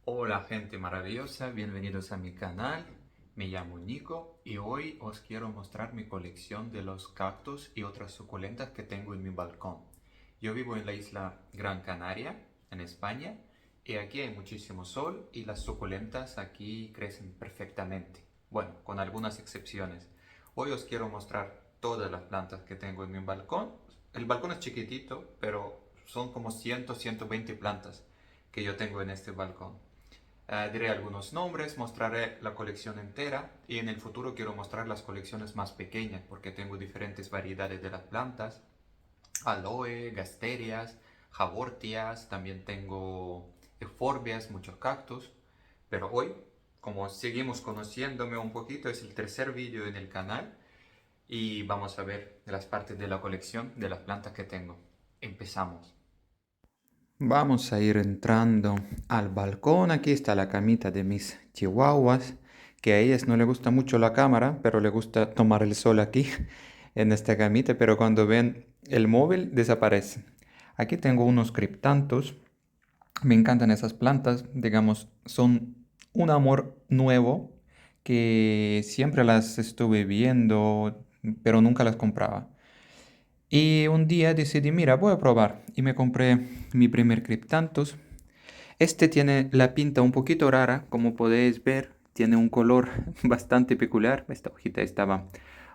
Hola gente maravillosa, bienvenidos a mi canal. Me llamo Nico y hoy os quiero mostrar mi colección de los cactus y otras suculentas que tengo en mi balcón. Yo vivo en la isla Gran Canaria, en España, y aquí hay muchísimo sol y las suculentas aquí crecen perfectamente. Bueno, con algunas excepciones. Hoy os quiero mostrar todas las plantas que tengo en mi balcón. El balcón es chiquitito, pero son como 100-120 plantas que yo tengo en este balcón. Diré algunos nombres, mostraré la colección entera y en el futuro quiero mostrar las colecciones más pequeñas porque tengo diferentes variedades de las plantas, aloe, gasterias, jabortias, también tengo euforbias, muchos cactus, pero hoy, como seguimos conociéndome un poquito, es el tercer vídeo en el canal y vamos a ver las partes de la colección de las plantas que tengo. Empezamos. Vamos a ir entrando al balcón. Aquí está la camita de mis chihuahuas, que a ellas no le gusta mucho la cámara, pero le gusta tomar el sol aquí en esta camita, pero cuando ven el móvil desaparecen. Aquí tengo unos criptantus. Me encantan esas plantas, digamos, son un amor nuevo que siempre las estuve viendo, pero nunca las compraba. Y un día decidí, mira, voy a probar. Y me compré mi primer Cryptanthus. Este tiene la pinta un poquito rara, como podéis ver. Tiene un color bastante peculiar. Esta hojita estaba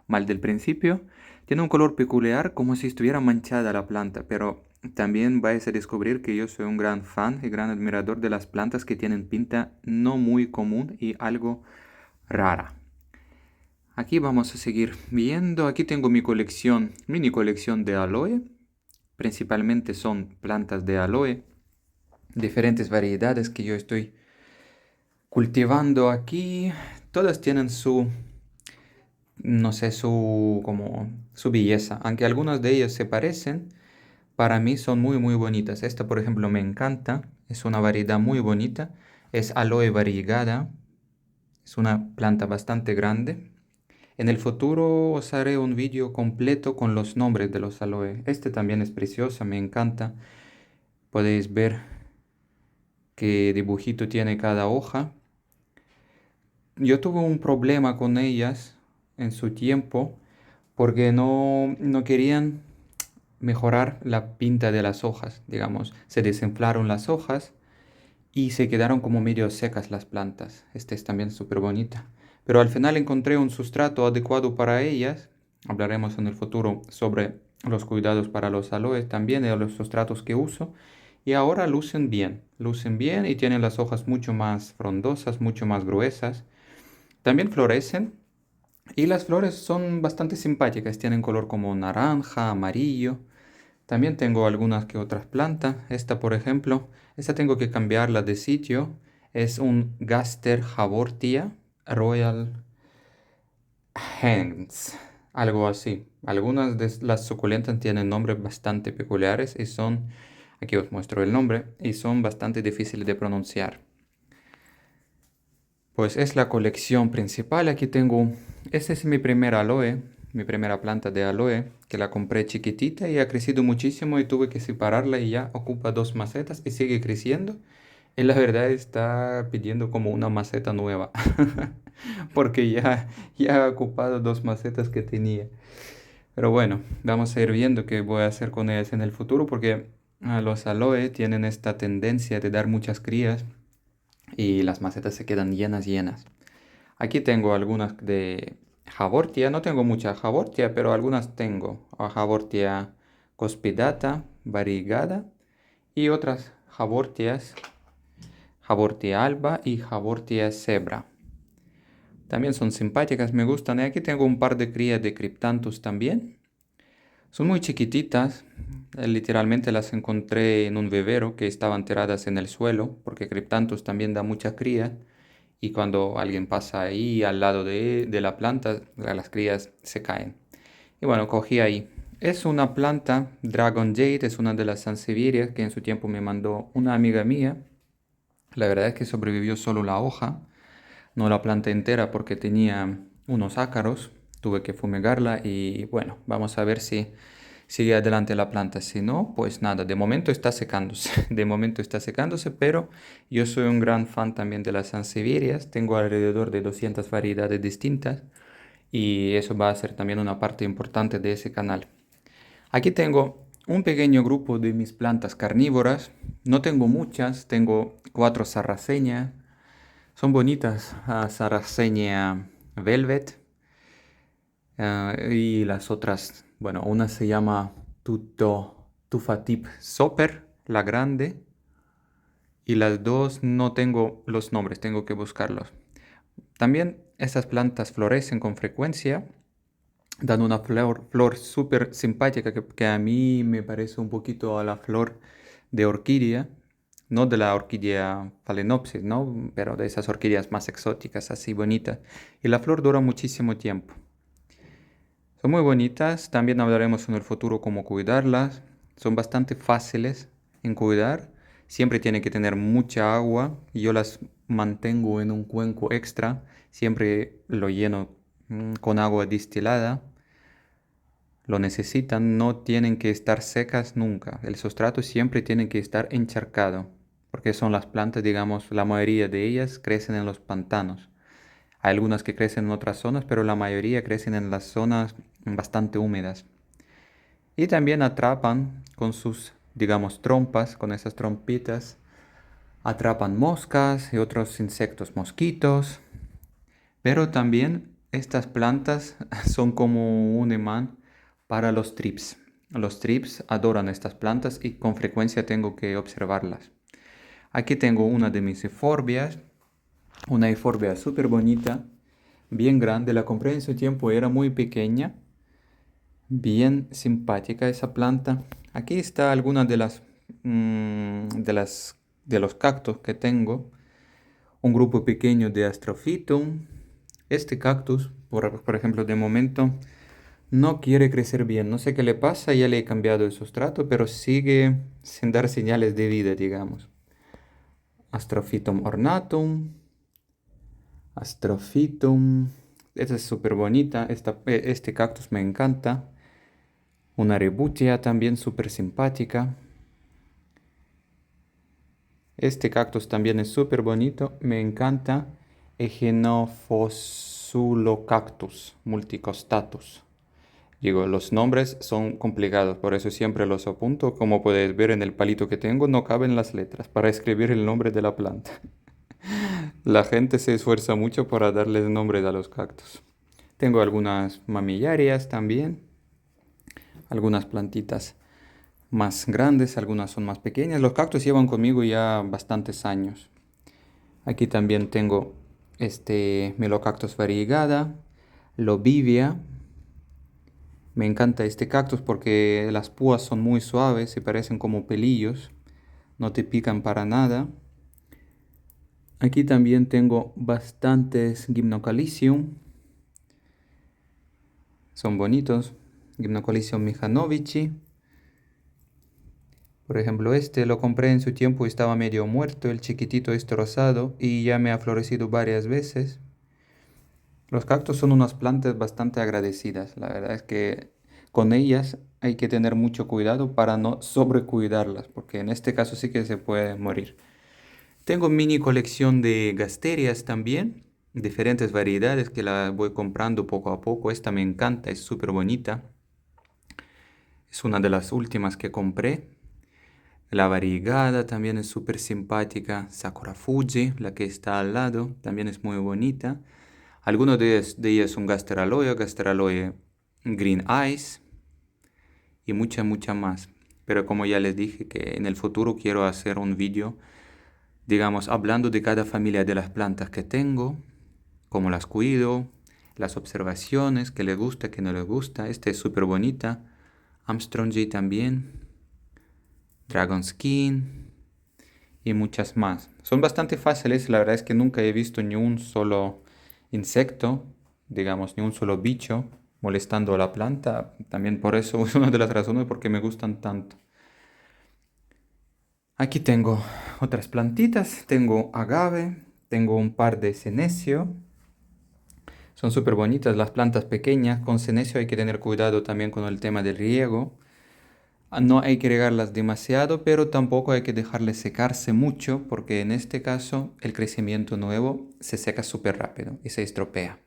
mal del principio. Tiene un color peculiar, como si estuviera manchada la planta. Pero también vais a descubrir que yo soy un gran fan y gran admirador de las plantas que tienen pinta no muy común y algo rara. Aquí vamos a seguir viendo. Aquí tengo mi colección, mini colección de aloe. Principalmente son plantas de aloe, diferentes variedades que yo estoy cultivando aquí. Todas tienen su, no sé, su belleza. Aunque algunas de ellas se parecen, para mí son muy bonitas. Esta, por ejemplo, me encanta. Es una variedad muy bonita. Es aloe variegada. Es una planta bastante grande. En el futuro os haré un vídeo completo con los nombres de los aloe. Este también es preciosa, me encanta. Podéis ver qué dibujito tiene cada hoja. Yo tuve un problema con ellas en su tiempo porque no querían mejorar la pinta de las hojas. Digamos, se desinflaron las hojas y se quedaron como medio secas las plantas. Esta es también súper bonita. Pero al final encontré un sustrato adecuado para ellas. Hablaremos en el futuro sobre los cuidados para los aloes también y los sustratos que uso. Y ahora lucen bien y tienen las hojas mucho más frondosas, mucho más gruesas. También florecen y las flores son bastante simpáticas, tienen color como naranja, amarillo. También tengo algunas que otras plantas. Esta, por ejemplo, esta tengo que cambiarla de sitio. Es un Gaster Haworthia Royal Hens, algo así. Algunas de las suculentas tienen nombres bastante peculiares y son, aquí os muestro el nombre, y son bastante difíciles de pronunciar. Pues es la colección principal. Aquí tengo, esta es mi primera aloe, mi primera planta de aloe, que la compré chiquitita y ha crecido muchísimo y tuve que separarla y ya ocupa dos macetas y sigue creciendo. Y la verdad está pidiendo como una maceta nueva, porque ya ha ocupado dos macetas que tenía. Pero bueno, vamos a ir viendo qué voy a hacer con ellas en el futuro, porque los aloe tienen esta tendencia de dar muchas crías y las macetas se quedan llenas. Aquí tengo algunas de Haworthia, no tengo mucha Haworthia, pero algunas tengo. Haworthia cuspidata, variegada y otras Haworthias, Haworthia alba y Haworthia zebra. También son simpáticas, me gustan. Y aquí tengo un par de crías de Cryptanthus también. Son muy chiquititas, literalmente las encontré en un vivero que estaban tiradas en el suelo, porque Cryptanthus también da mucha cría. Y cuando alguien pasa ahí al lado de la planta, las crías se caen. Y bueno, cogí ahí. Es una planta, Dragon Jade, es una de las sansevierias que en su tiempo me mandó una amiga mía. La verdad es que sobrevivió solo la hoja, no la planta entera porque tenía unos ácaros. Tuve que fumigarla y bueno, vamos a ver sigue adelante la planta. Si no, pues nada, de momento está secándose. De momento está secándose, pero yo soy un gran fan también de las sansevierias. Tengo alrededor de 200 variedades distintas y eso va a ser también una parte importante de ese canal. Aquí tengo un pequeño grupo de mis plantas carnívoras. No tengo muchas, tengo 4 sarracenia. Son bonitas, sarracenia velvet. Y las otras, bueno, una se llama Tufatip Soper, la grande. Y las dos no tengo los nombres, tengo que buscarlos. También estas plantas florecen con frecuencia, dan una flor súper simpática que a mí me parece un poquito a la flor de orquídea, no de la orquídea Phalaenopsis, ¿no? Pero de esas orquídeas más exóticas, así bonitas. Y la flor dura muchísimo tiempo. Son muy bonitas, también hablaremos en el futuro cómo cuidarlas. Son bastante fáciles en cuidar. Siempre tiene que tener mucha agua y yo las mantengo en un cuenco extra. Siempre lo lleno con agua destilada. Lo necesitan, no tienen que estar secas nunca. El sustrato siempre tiene que estar encharcado, porque son las plantas, digamos, la mayoría de ellas crecen en los pantanos. Hay algunas que crecen en otras zonas, pero la mayoría crecen en las zonas bastante húmedas. Y también atrapan con sus, digamos, trompas, con esas trompitas, atrapan moscas y otros insectos, mosquitos. Pero también estas plantas son como un imán para los trips. Los trips adoran estas plantas y con frecuencia tengo que observarlas. Aquí tengo una de mis euforbias, una euforbia súper bonita, bien grande. La compré en su tiempo, era muy pequeña, bien simpática esa planta. Aquí está alguna de los cactus que tengo. Un grupo pequeño de Astrophytum. Este cactus, por ejemplo, de momento no quiere crecer bien. No sé qué le pasa, ya le he cambiado el sustrato, pero sigue sin dar señales de vida, digamos. Astrophytum ornatum. Astrophytum. Esta es súper bonita. Este cactus me encanta. Una rebutia también súper simpática. Este cactus también es súper bonito. Me encanta. Echinophosulocactus multicostatus. Digo, los nombres son complicados, por eso siempre los apunto. Como puedes ver en el palito que tengo, no caben las letras para escribir el nombre de la planta. La gente se esfuerza mucho para darles nombres a los cactus. Tengo algunas mamillarias también, algunas plantitas más grandes, algunas son más pequeñas. Los cactus llevan conmigo ya bastantes años. Aquí también tengo este Melocactus variegata, Lobivia. Me encanta este cactus porque las púas son muy suaves y parecen como pelillos, no te pican para nada. Aquí también tengo bastantes Gymnocalycium, son bonitos. Gymnocalycium mijanovici. Por ejemplo, este lo compré en su tiempo y estaba medio muerto, el chiquitito este rosado, y ya me ha florecido varias veces. Los cactus son unas plantas bastante agradecidas, la verdad es que con ellas hay que tener mucho cuidado para no sobrecuidarlas, porque en este caso sí que se puede morir. Tengo mini colección de gasterias también, diferentes variedades que la voy comprando poco a poco. Esta me encanta, es súper bonita. Es una de las últimas que compré. La variegada también es súper simpática. Sakura Fuji, la que está al lado, también es muy bonita. Algunos de ellas son Gasteraloia Green Eyes y mucha más. Pero como ya les dije que en el futuro quiero hacer un vídeo, digamos, hablando de cada familia de las plantas que tengo, cómo las cuido, las observaciones, qué les gusta, qué no les gusta. Esta es súper bonita. Armstrongia también. Dragon Skin y muchas más. Son bastante fáciles, la verdad es que nunca he visto ni un solo insecto, digamos, ni un solo bicho molestando a la planta. También por eso es una de las razones por qué me gustan tanto. Aquí tengo otras plantitas, tengo agave, tengo un par de senecio. Son súper bonitas las plantas pequeñas. Con senecio hay que tener cuidado también con el tema del riego, No hay que regarlas demasiado, pero tampoco hay que dejarles secarse mucho porque en este caso el crecimiento nuevo se seca súper rápido y se estropea.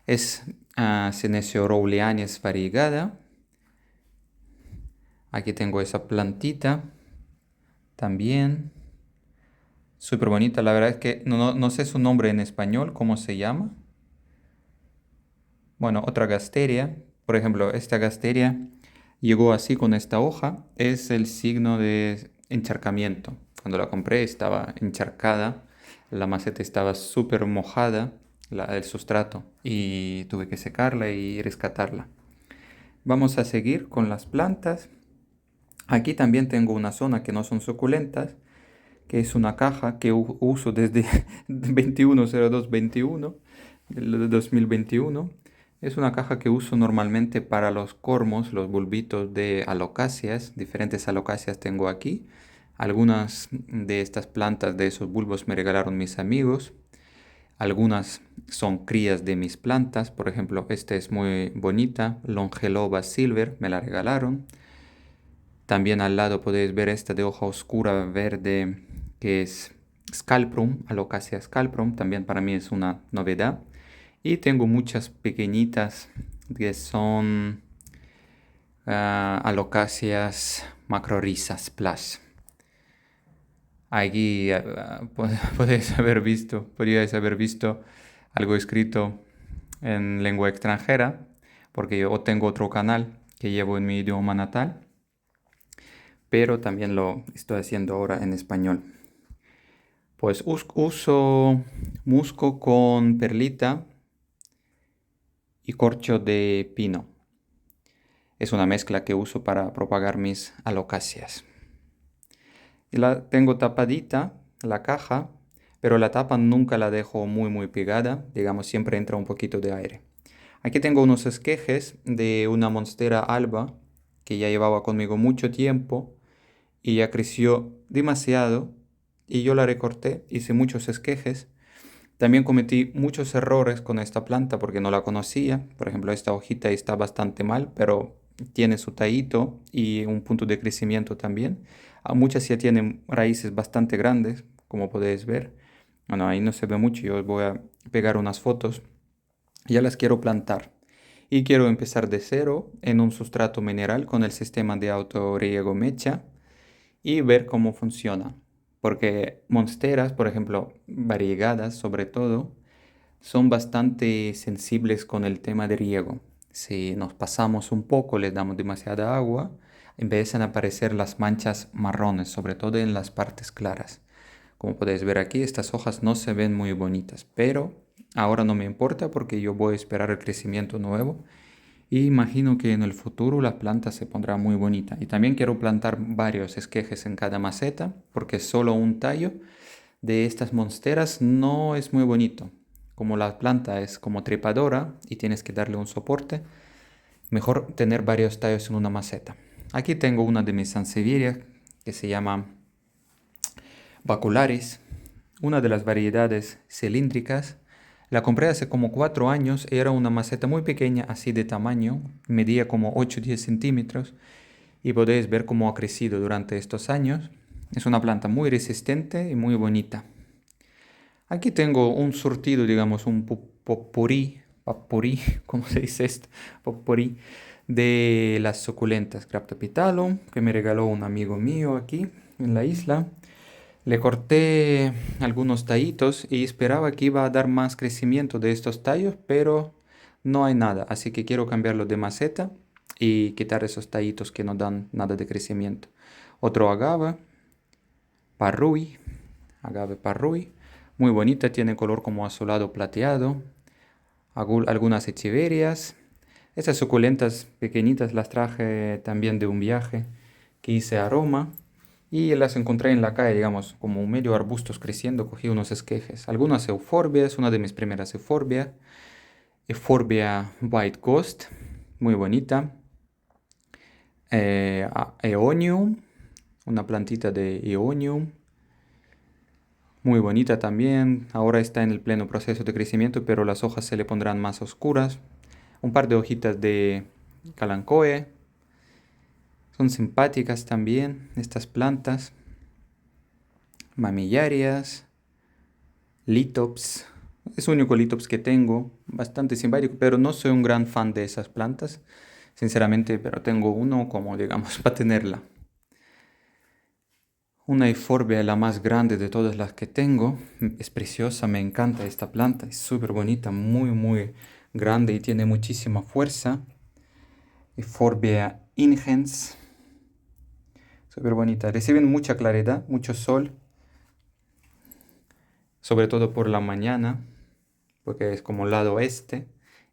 Es Senecio rowleanis variegada. Aquí tengo esa plantita también. Súper bonita. La verdad es que no sé su nombre en español, cómo se llama. Bueno, otra gasteria. Por ejemplo, esta gasteria llegó así con esta hoja. Es el signo de encharcamiento. Cuando la compré estaba encharcada. La maceta estaba súper mojada, el sustrato. Y tuve que secarla y rescatarla. Vamos a seguir con las plantas. Aquí también tengo una zona que no son suculentas, que es una caja que uso desde 21/02/21, del 2021. Es una caja que uso normalmente para los cormos, los bulbitos de alocáceas. Diferentes alocáceas tengo aquí. Algunas de estas plantas de esos bulbos me regalaron mis amigos. Algunas son crías de mis plantas. Por ejemplo, esta es muy bonita, Longeloba silver, me la regalaron. También al lado podéis ver esta de hoja oscura verde que es Scalprum, Alocasia scalprum, también para mí es una novedad. Y tengo muchas pequeñitas que son Alocasias macrorhizas plus. Aquí podríais haber visto algo escrito en lengua extranjera, porque yo tengo otro canal que llevo en mi idioma natal, pero también lo estoy haciendo ahora en español. Pues uso musgo con perlita y corcho de pino. Es una mezcla que uso para propagar mis alocáceas. Y la tengo tapadita, la caja, pero la tapa nunca la dejo muy pegada, digamos, siempre entra un poquito de aire. Aquí tengo unos esquejes de una monstera alba que ya llevaba conmigo mucho tiempo y ya creció demasiado y yo la recorté, hice muchos esquejes. También cometí muchos errores con esta planta porque no la conocía. Por ejemplo, esta hojita está bastante mal, pero tiene su tallito y un punto de crecimiento también. Muchas ya tienen raíces bastante grandes, como podéis ver. Bueno, ahí no se ve mucho, yo os voy a pegar unas fotos. Ya las quiero plantar. Y quiero empezar de cero en un sustrato mineral con el sistema de autorriego Mecha y ver cómo funciona. Porque monsteras, por ejemplo, variegadas sobre todo, son bastante sensibles con el tema de riego. Si nos pasamos un poco, les damos demasiada agua, empiezan a aparecer las manchas marrones, sobre todo en las partes claras. Como podéis ver aquí, estas hojas no se ven muy bonitas, pero ahora no me importa porque yo voy a esperar el crecimiento nuevo y imagino que en el futuro la planta se pondrá muy bonita. Y también quiero plantar varios esquejes en cada maceta porque solo un tallo de estas monsteras no es muy bonito. Como la planta es como trepadora y tienes que darle un soporte, mejor tener varios tallos en una maceta. Aquí tengo una de mis sansevierias que se llama Bacularis, una de las variedades cilíndricas. La compré hace como 4 años, era una maceta muy pequeña, así de tamaño, medía como 8 o 10 centímetros y podéis ver cómo ha crecido durante estos años. Es una planta muy resistente y muy bonita. Aquí tengo un surtido, digamos, un popurrí, ¿cómo se dice esto? Popurrí de las suculentas Graptophytalum, que me regaló un amigo mío aquí en la isla. Le corté algunos tallitos y esperaba que iba a dar más crecimiento de estos tallos, pero no hay nada, así que quiero cambiarlo de maceta y quitar esos tallitos que no dan nada de crecimiento. Otro parrui, agave parrui, muy bonita, tiene color como azulado plateado. Algunas echeverias. Estas suculentas pequeñitas las traje también de un viaje que hice a Roma y las encontré en la calle, digamos, como medio arbustos creciendo, cogí unos esquejes. Algunas euforbias, una de mis primeras euforbias. Euphorbia White Ghost, muy bonita. Eonium, una plantita de Eonium, muy bonita también. Ahora está en el pleno proceso de crecimiento, pero las hojas se le pondrán más oscuras. Un par de hojitas de Kalanchoe. Son simpáticas también estas plantas. Mamillarias, Lithops. Es el único Lithops que tengo, bastante simpático, pero no soy un gran fan de esas plantas, sinceramente, pero tengo uno como, digamos, para tenerla. Una Euphorbia, la más grande de todas las que tengo. Es preciosa, me encanta esta planta, es súper bonita, muy, muy grande y tiene muchísima fuerza. Euphorbia ingens, súper bonita. Reciben mucha claridad, mucho sol, sobre todo por la mañana, porque es como lado este,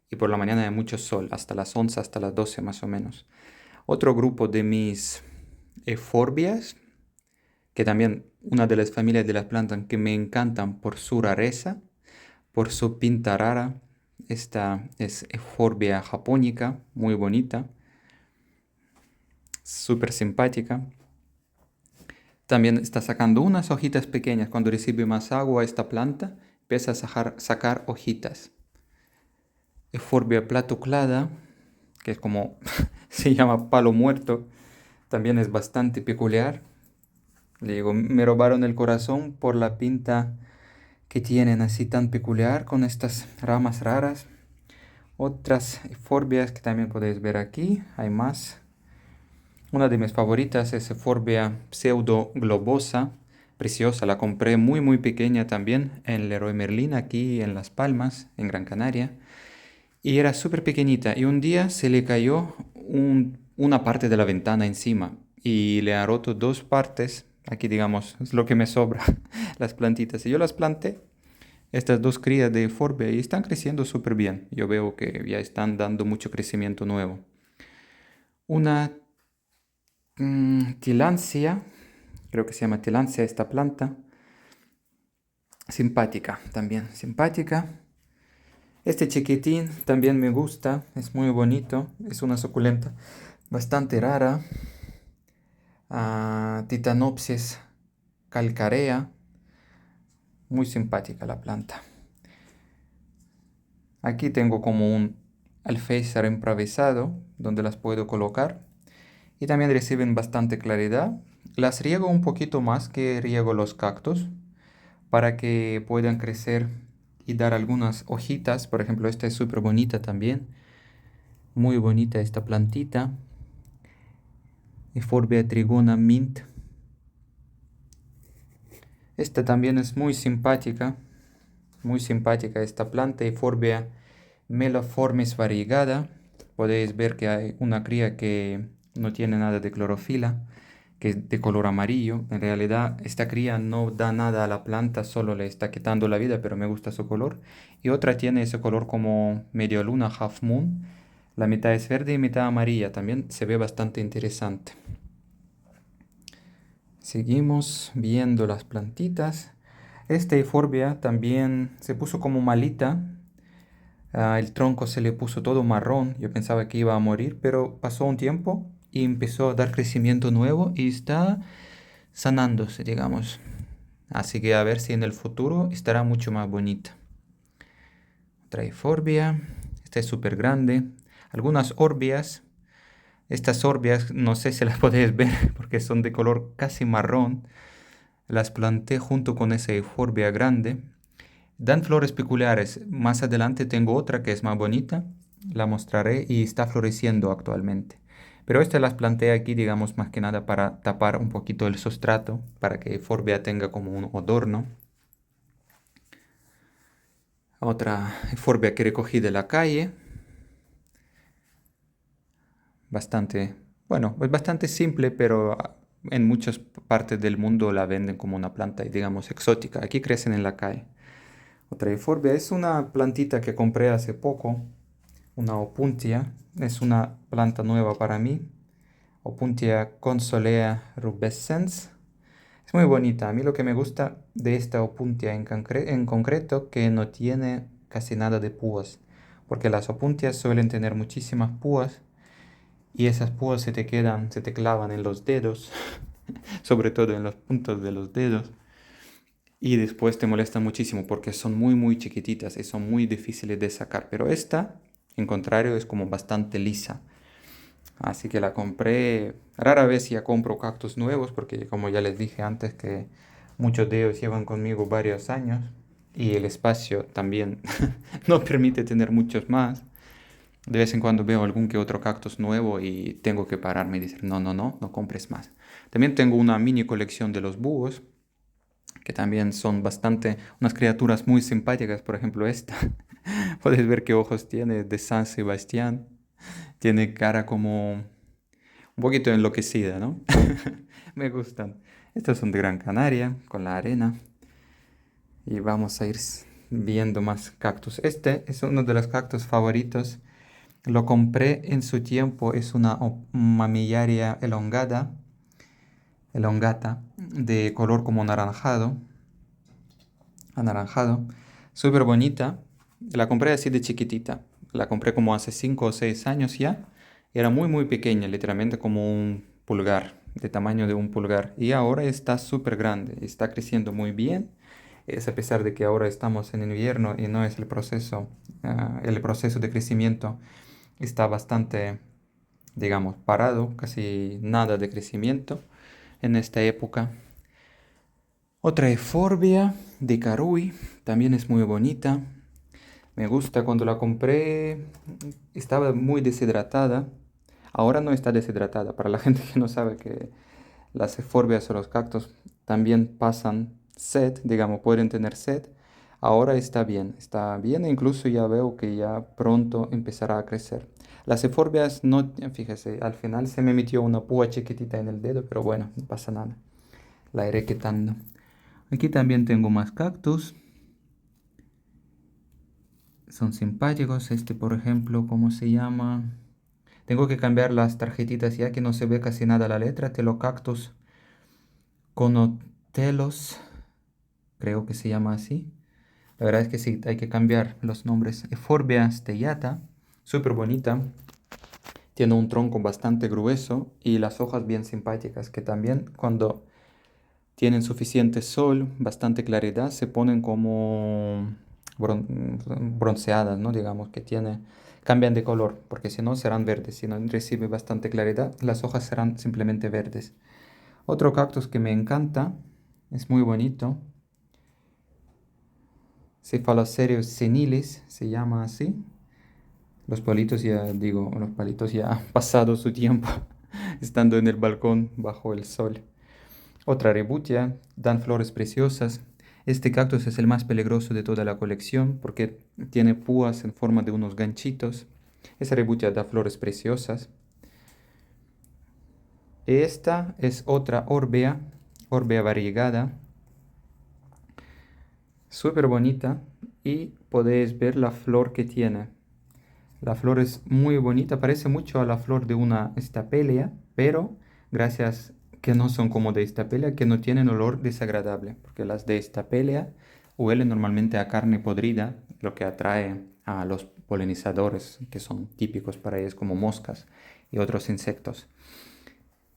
y por la mañana hay mucho sol, hasta las 11, hasta las 12 más o menos. Otro grupo de mis euforbias, que también una de las familias de las plantas que me encantan por su rareza, por su pinta rara. Esta es Euphorbia japonica, muy bonita, súper simpática. También está sacando unas hojitas pequeñas. Cuando recibe más agua esta planta, empieza a sacar hojitas. Euphorbia plateauclada, que es como se llama palo muerto, también es bastante peculiar. Le digo, me robaron el corazón por la pinta que tienen así tan peculiar con estas ramas raras. Otras euforbias que también podéis ver aquí, hay más. Una de mis favoritas es Euphorbia pseudo globosa, preciosa, la compré muy muy pequeña también en Leroy Merlin aquí en Las Palmas, en Gran Canaria. Y era súper pequeñita y un día se le cayó una parte de la ventana encima y le ha roto dos partes. Aquí digamos, es lo que me sobra, las plantitas. Y yo las planté, estas dos crías de Euphorbia, y están creciendo súper bien. Yo veo que ya están dando mucho crecimiento nuevo. Una tilancia, creo que se llama tilancia esta planta. Simpática también, simpática. Este chiquitín también me gusta, es muy bonito, es una suculenta bastante rara. Titanopsis calcarea, muy simpática la planta. Aquí tengo como un alféizar improvisado donde las puedo colocar y también reciben bastante claridad. Las riego un poquito más que riego los cactus para que puedan crecer y dar algunas hojitas. Por ejemplo, esta es súper bonita también. Muy bonita esta plantita. Euphorbia trigona mint. Esta también es muy simpática esta planta. Euphorbia melaformis variegada. Podéis ver que hay una cría que no tiene nada de clorofila, que es de color amarillo. En realidad esta cría no da nada a la planta, solo le está quitando la vida, pero me gusta su color. Y otra tiene ese color como medio luna, half moon. La mitad es verde y mitad amarilla. También se ve bastante interesante. Seguimos viendo las plantitas. Esta euphorbia también se puso como malita. El tronco se le puso todo marrón. Yo pensaba que iba a morir, pero pasó un tiempo y empezó a dar crecimiento nuevo y está sanándose, digamos. Así que a ver si en el futuro estará mucho más bonita. Otra euphorbia. Esta es súper grande. Algunas orbias. Estas orbias no sé si las podéis ver porque son de color casi marrón. Las planté junto con esa euphorbia grande. Dan flores peculiares. Más adelante tengo otra que es más bonita. La mostraré y está floreciendo actualmente. Pero estas las planté aquí, digamos, más que nada para tapar un poquito el sustrato, para que euphorbia tenga como un adorno. Otra euphorbia que recogí de la calle. Bastante, bueno, es bastante simple, pero en muchas partes del mundo la venden como una planta, digamos, exótica. Aquí crecen en la calle. Otra euphorbia es una plantita que compré hace poco, una opuntia. Es una planta nueva para mí. Opuntia consolea rubescens. Es muy bonita. A mí lo que me gusta de esta opuntia en concreto que no tiene casi nada de púas. Porque las opuntias suelen tener muchísimas púas y esas púas se te quedan, se te clavan en los dedos, sobre todo en los puntos de los dedos. Y después te molestan muchísimo porque son muy muy chiquititas y son muy difíciles de sacar. Pero esta, en contrario, es como bastante lisa. Así que la compré. Rara vez ya compro cactus nuevos porque como ya les dije antes que muchos de ellos llevan conmigo varios años y el espacio también no permite tener muchos más. De vez en cuando veo algún que otro cactus nuevo y tengo que pararme y decir, no, no, no, no compres más. También tengo una mini colección de los búhos, que también son bastante, unas criaturas muy simpáticas. Por ejemplo, esta. Puedes ver qué ojos tiene de San Sebastián. Tiene cara como un poquito enloquecida, ¿no? Me gustan. Estos son de Gran Canaria, con la arena. Y vamos a ir viendo más cactus. Este es uno de los cactus favoritos. Lo compré en su tiempo. Es una mamillaria elongata, de color como anaranjado. Súper bonita. La compré así de chiquitita. La compré como hace 5 o 6 años ya. Era muy muy pequeña, literalmente como un pulgar, de tamaño de un pulgar. Y ahora está súper grande, está creciendo muy bien. Es a pesar de que ahora estamos en invierno y no es el proceso de crecimiento está bastante, digamos, parado, casi nada de crecimiento en esta época. Otra eforbia de Karui, también es muy bonita. Me gusta, cuando la compré estaba muy deshidratada. Ahora no está deshidratada. Para la gente que no sabe que las eforbias o los cactus también pasan sed, digamos, pueden tener sed. Ahora está bien e incluso ya veo que ya pronto empezará a crecer. Las eforbias no, fíjese, al final se me metió una púa chiquitita en el dedo, pero bueno, no pasa nada. La iré quitando. Aquí también tengo más cactus. Son simpáticos. Este, por ejemplo, ¿cómo se llama? Tengo que cambiar las tarjetitas ya que no se ve casi nada la letra. Telocactus conotelos, creo que se llama así. La verdad es que sí, hay que cambiar los nombres. Euphorbia stellata, súper bonita. Tiene un tronco bastante grueso y las hojas bien simpáticas, que también cuando tienen suficiente sol, bastante claridad, se ponen como bronceadas, ¿no? Digamos que cambian de color, porque si no serán verdes. Si no recibe bastante claridad, las hojas serán simplemente verdes. Otro cactus que me encanta, es muy bonito, Cephalocereus senilis, se llama así. Los palitos ya han pasado su tiempo estando en el balcón bajo el sol. Otra rebutia, dan flores preciosas. Este cactus es el más peligroso de toda la colección porque tiene púas en forma de unos ganchitos. Esa rebutia da flores preciosas. Esta es otra Orbea variegada, súper bonita, y podéis ver la flor que tiene. La flor es muy bonita, parece mucho a la flor de una estapelia, pero gracias que no son como de estapelia, que no tienen olor desagradable, porque las de estapelia huelen normalmente a carne podrida, lo que atrae a los polinizadores, que son típicos para ellos como moscas y otros insectos.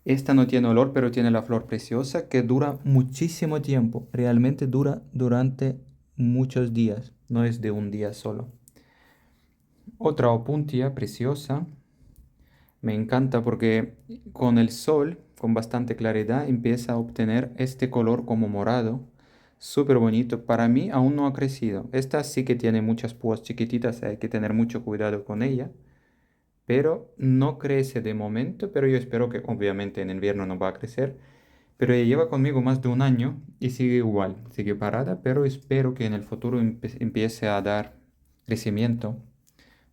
Esta no tiene olor, pero tiene la flor preciosa que dura muchísimo tiempo, realmente dura durante muchos días, no es de un día solo. Otra opuntia preciosa. Me encanta porque con el sol, con bastante claridad, empieza a obtener este color como morado. Súper bonito. Para mí aún no ha crecido. Esta sí que tiene muchas púas chiquititas, hay que tener mucho cuidado con ella. Pero no crece de momento, pero yo espero que obviamente en invierno no va a crecer. Pero ella lleva conmigo más de un año y sigue igual, sigue parada, pero espero que en el futuro empiece a dar crecimiento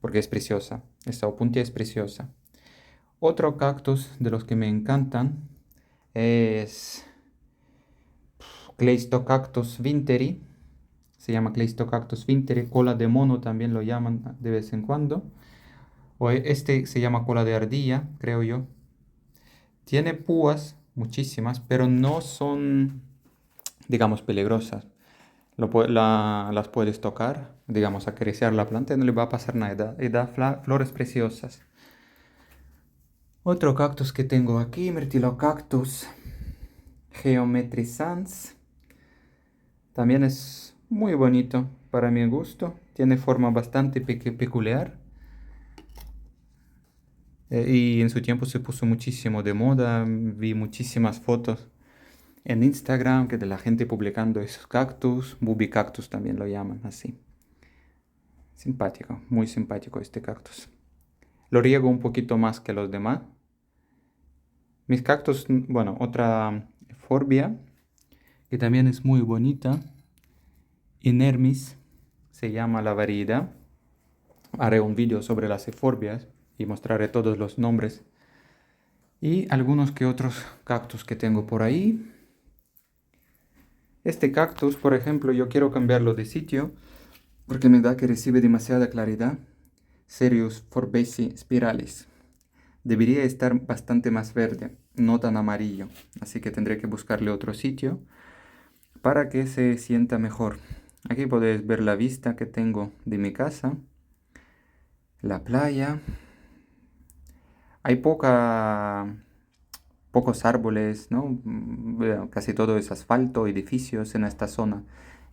porque es preciosa. Esta opuntia es preciosa. Otro cactus de los que me encantan es Cleistocactus winteri. Se llama Cleistocactus winteri. Cola de mono también lo llaman de vez en cuando. Este se llama cola de ardilla, creo yo. Tiene púas, muchísimas, pero no son, digamos, peligrosas. Las puedes tocar, digamos, acariciar la planta y no le va a pasar nada. Y da flores preciosas. Otro cactus que tengo aquí, Myrtilocactus geometrizans. También es muy bonito para mi gusto. Tiene forma bastante peculiar. Y en su tiempo se puso muchísimo de moda, vi muchísimas fotos en Instagram que de la gente publicando esos cactus, Bubi cactus también lo llaman así. Simpático, muy simpático este cactus. Lo riego un poquito más que los demás. Mis cactus, bueno, otra forbia que también es muy bonita, Inermis, se llama la variedad. Haré un vídeo sobre las eforbias y mostraré todos los nombres y algunos que otros cactus que tengo por ahí. Este cactus, por ejemplo, yo quiero cambiarlo de sitio porque me da que recibe demasiada claridad. Cereus Forbacea spiralis. Debería estar bastante más verde, no tan amarillo, así que tendré que buscarle otro sitio para que se sienta mejor. Aquí podéis ver la vista que tengo de mi casa, la playa. Hay pocos árboles, ¿no? Bueno, casi todo es asfalto, edificios en esta zona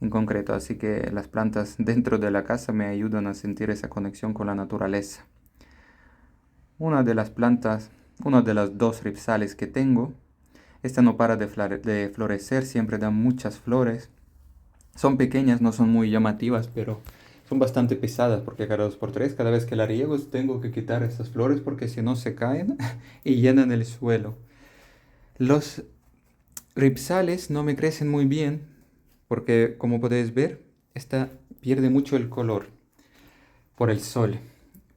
en concreto, así que las plantas dentro de la casa me ayudan a sentir esa conexión con la naturaleza. Una de las plantas, una de las dos ripsales que tengo, esta no para de florecer, siempre da muchas flores. Son pequeñas, no son muy llamativas, pero son bastante pesadas porque cada 2 por 3, cada vez que la riego, tengo que quitar esas flores porque si no se caen y llenan el suelo. Los ripsales no me crecen muy bien porque, como podéis ver, esta pierde mucho el color por el sol.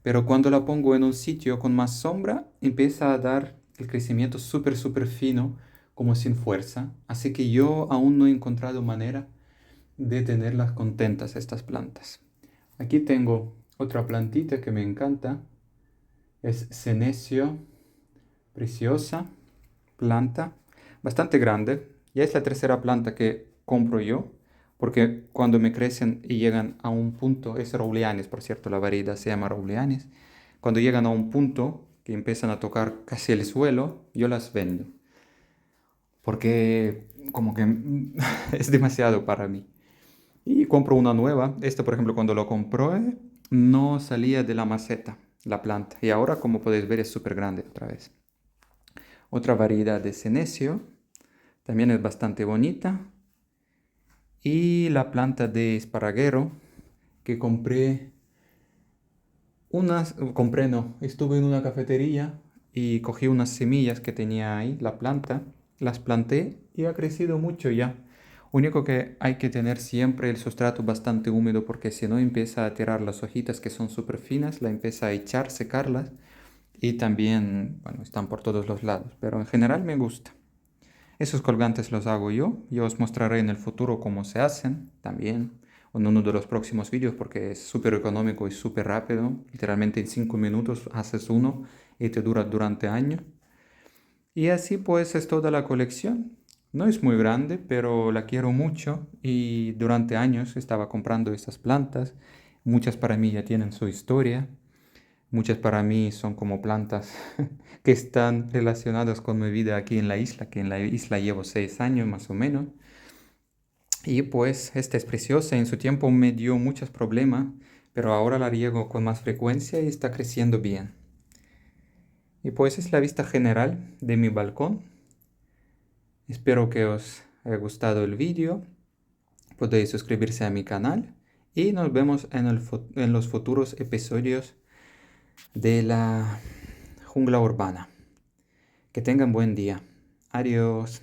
Pero cuando la pongo en un sitio con más sombra, empieza a dar el crecimiento súper fino, como sin fuerza. Así que yo aún no he encontrado manera de tenerlas contentas estas plantas. Aquí tengo otra plantita que me encanta. Es Senecio preciosa, planta bastante grande. Ya es la tercera planta que compro yo, porque cuando me crecen y llegan a un punto, es Rouleanis, por cierto, la variedad se llama Rouleanis. Cuando llegan a un punto que empiezan a tocar casi el suelo, yo las vendo, porque como que es demasiado para mí. Y compro una nueva. Esta, por ejemplo, cuando lo compré, no salía de la maceta, la planta. Y ahora, como podéis ver, es súper grande otra vez. Otra variedad de Senecio, también es bastante bonita. Y la planta de esparaguero, que estuve en una cafetería y cogí unas semillas que tenía ahí, la planta, las planté y ha crecido mucho ya. Único que hay que tener siempre el sustrato bastante húmedo porque si no empieza a tirar las hojitas que son súper finas, la empieza a echar, secarlas y también, bueno, están por todos los lados, pero en general me gusta. Esos colgantes los hago yo os mostraré en el futuro cómo se hacen también en uno de los próximos vídeos porque es súper económico y súper rápido. Literalmente en 5 minutos haces uno y te dura durante años. Y así pues es toda la colección. No es muy grande, pero la quiero mucho y durante años estaba comprando estas plantas. Muchas para mí ya tienen su historia. Muchas para mí son como plantas que están relacionadas con mi vida aquí en la isla, que en la isla llevo 6 años más o menos. Y pues esta es preciosa, en su tiempo me dio muchos problemas, pero ahora la riego con más frecuencia y está creciendo bien. Y pues es la vista general de mi balcón. Espero que os haya gustado el vídeo. Podéis suscribirse a mi canal y nos vemos en los futuros episodios de la jungla urbana. Que tengan buen día. Adiós.